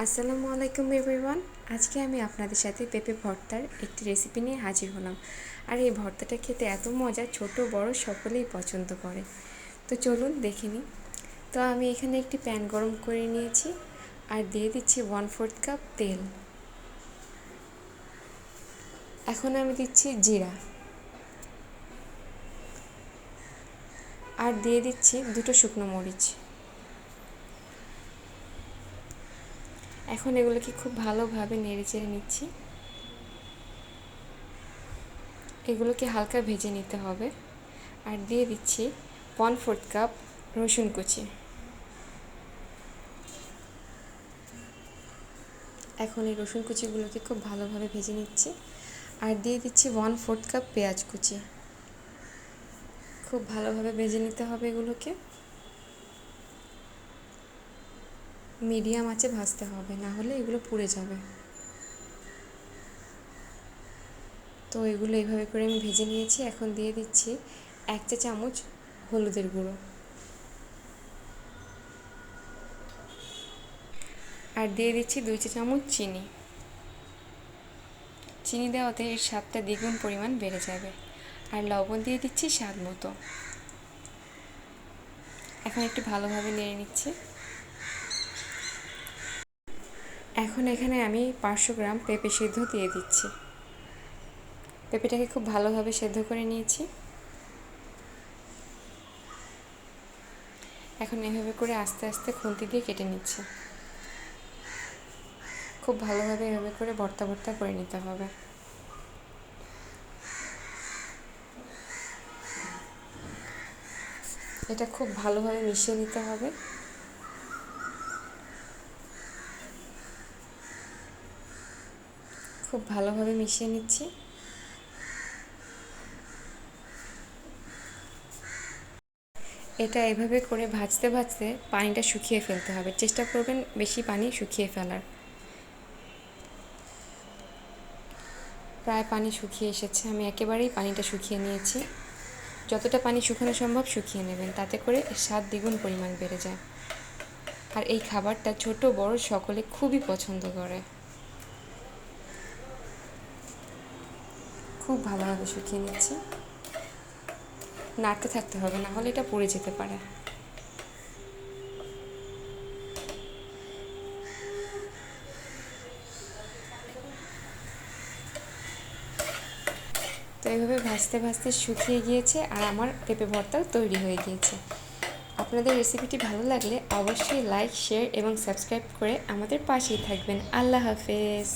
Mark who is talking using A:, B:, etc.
A: আসসালামু আলাইকুম এভরিওয়ান। আজকে আমি আপনাদের সাথে পেঁপে ভর্তার একটি রেসিপি নিয়ে হাজির হলাম। আর এই ভর্তাটা খেতে এত মজা, ছোট বড় সকলেই পছন্দ করে। তো চলুন দেখে নিই। তো আমি এখানে একটি প্যান গরম করে নিয়েছি আর দিয়ে দিচ্ছি 1/4 কাপ তেল। এখন আমি দিচ্ছি জিরা আর দিয়ে দিচ্ছি 2টো শুকনো মরিচ। এখন এগুলোকে খুব ভালোভাবে নেড়েচেড়ে নিচ্ছি। এগুলোকে হালকা ভেজে নিতে হবে। আর দিয়ে দিচ্ছি 1/4 কাপ রসুন কুচি। এখন এই রসুন কুচিগুলোকে খুব ভালোভাবে ভেজে নিচ্ছি। আর দিয়ে দিচ্ছি 1/4 কাপ পেঁয়াজ কুচি। খুব ভালোভাবে ভেজে নিতে হবে এগুলোকে। মিডিয়াম আঁচে ভাজতে হবে, না হলে এগুলো পুড়ে যাবে। তো এগুলো এইভাবে করে আমি ভেজে নিয়েছি। এখন দিয়ে দিচ্ছি 1 চা চামচ হলুদের গুঁড়ো আর দিয়ে দিচ্ছি 2 চা চামচ চিনি। চিনি দেওয়াতে এর স্বাদটা দ্বিগুণ পরিমাণ বেড়ে যাবে। আর লবণ দিয়ে দিচ্ছি স্বাদ মতো। এখন একটু ভালোভাবে নেড়ে নিচ্ছি। এখন এখানে আমি 500 গ্রাম পেঁপে সিদ্ধ দিয়ে দিচ্ছি। পেঁপেটাকে খুব ভালোভাবে সেদ্ধ করে নিয়েছি। এখন এভাবে করে আস্তে আস্তে খুন্তি দিয়ে কেটে নিচ্ছি। খুব ভালোভাবে এভাবে করে ভর্তা ভর্তা করে নিতে হবে। এটা খুব ভালোভাবে মিশিয়ে নিতে হবে। খুব ভালোভাবে মিশিয়ে নিচ্ছি। এটা এভাবে করে ভাজতে ভাজতে পানিটা শুকিয়ে ফেলতে হবে। চেষ্টা করবেন বেশি পানি শুকিয়ে ফেলার। প্রায় পানি শুকিয়ে এসেছে। আমি একেবারেই পানিটা শুকিয়ে নিয়েছি। যতটা পানি শুকানো সম্ভব শুকিয়ে নেবেন, তাতে করে স্বাদ দ্বিগুণ পরিমাণ বেড়ে যায়। আর এই খাবারটা ছোট বড় সকলে খুবই পছন্দ করে। খুব ভালোভাবে শুকিয়ে নিচ্ছি। নাড়তে থাকতে হবে, না হলে এটা পুড়ে যেতে পারে। তো এইভাবে ভাজতে ভাজতে শুকিয়ে গিয়েছে আর আমার পেঁপে ভর্তাও তৈরি হয়ে গিয়েছে। আপনাদের রেসিপিটি ভালো লাগলে অবশ্যই লাইক, শেয়ার এবং সাবস্ক্রাইব করে আমাদের পাশেই থাকবেন। আল্লাহ হাফেজ।